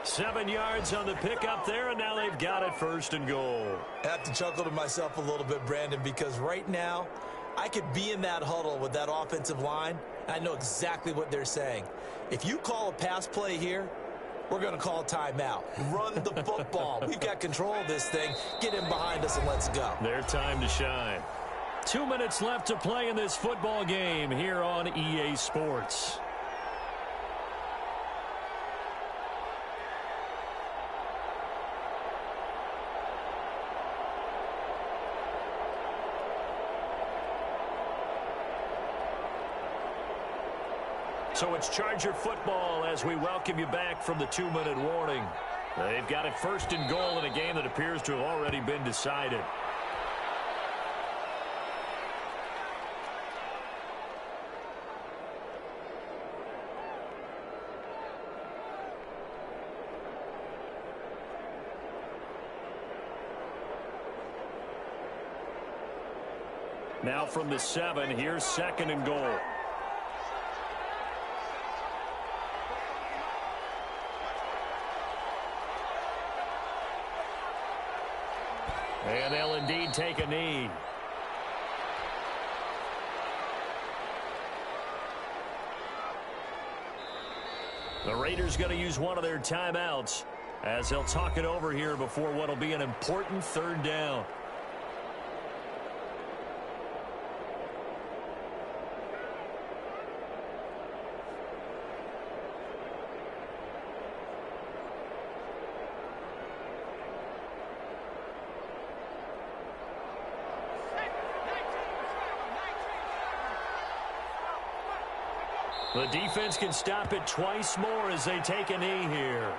7 yards on the pickup there, and now they've got it 1st and goal. I have to chuckle to myself a little bit, Brandon, because right now I could be in that huddle with that offensive line. I know exactly what they're saying. If you call a pass play here, we're going to call a timeout. Run the football. We've got control of this thing. Get in behind us and let's go. Their time to shine. 2 minutes left to play in this football game here on EA Sports. So it's Charger football as we welcome you back from the 2-minute warning. They've got it 1st and goal in a game that appears to have already been decided. Now from the 7, here's 2nd and goal. And they'll indeed take a knee. The Raiders going to use one of their timeouts as they'll talk it over here before what will be an important 3rd down. The defense can stop it twice more as they take a knee here.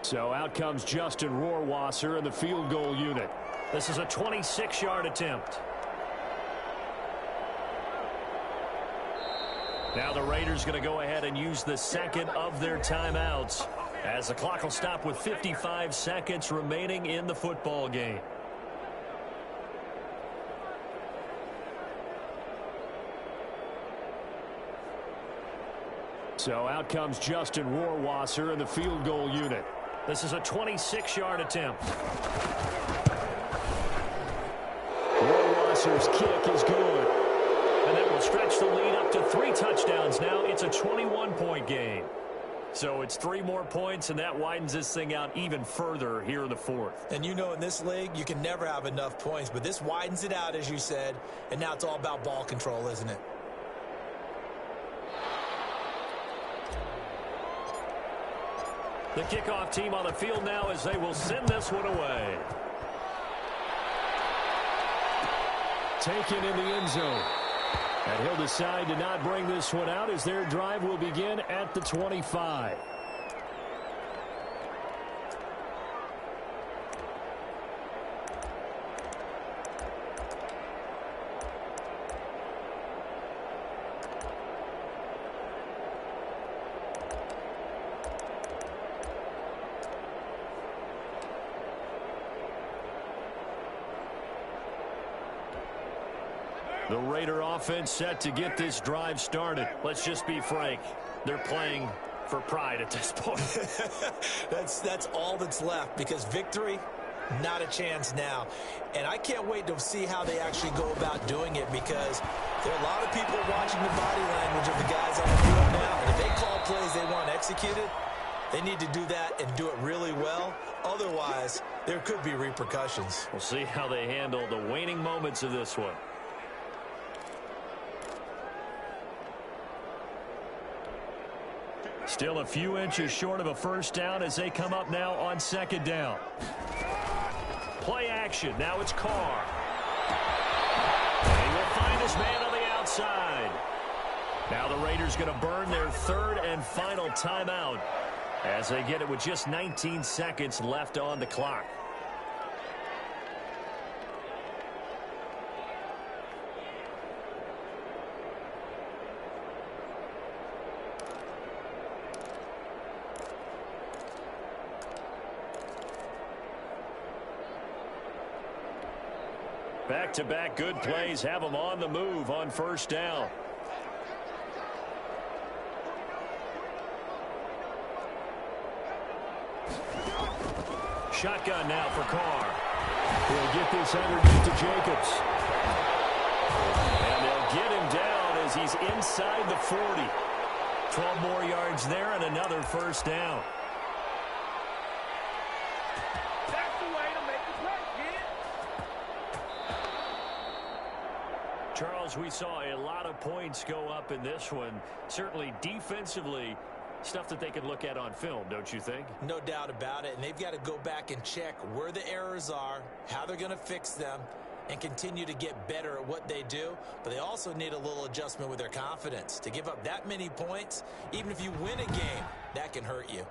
So out comes Justin Rohrwasser in the field goal unit. This is a 26-yard attempt. Now the Raiders going to go ahead and use the second of their timeouts as the clock will stop with 55 seconds remaining in the football game. So out comes Justin Rohrwasser in the field goal unit. This is a 26-yard attempt. Rohrwasser's kick is good. And that will stretch the lead up to 3 touchdowns. Now it's a 21-point game. So it's 3 more points, and that widens this thing out even further here in the fourth. And you know, in this league, you can never have enough points, but this widens it out, as you said, and now it's all about ball control, isn't it? The kickoff team on the field now as they will send this one away. Taken in the end zone. And he'll decide to not bring this one out as their drive will begin at the 25. The Raider offense set to get this drive started. Let's just be frank. They're playing for pride at this point. That's all that's left, because victory, not a chance now. And I can't wait to see how they actually go about doing it, because there are a lot of people watching the body language of the guys on the field now. And if they call plays they want executed, they need to do that and do it really well. Otherwise, there could be repercussions. We'll see how they handle the waning moments of this one. Still a few inches short of a first down as they come up now on second down. Play action. Now it's Carr. And he will find his man on the outside. Now the Raiders going to burn their third and final timeout as they get it with just 19 seconds left on the clock. Back-to-back good plays have them on the move on first down. Shotgun now for Carr. He'll get this underneath to Jacobs. And they'll get him down as he's inside the 40. 12 more yards there and another first down. Charles, we saw a lot of points go up in this one. Certainly defensively, stuff that they can look at on film, don't you think? No doubt about it. And they've got to go back and check where the errors are, how they're going to fix them, and continue to get better at what they do. But they also need a little adjustment with their confidence. To give up that many points, even if you win a game, that can hurt you.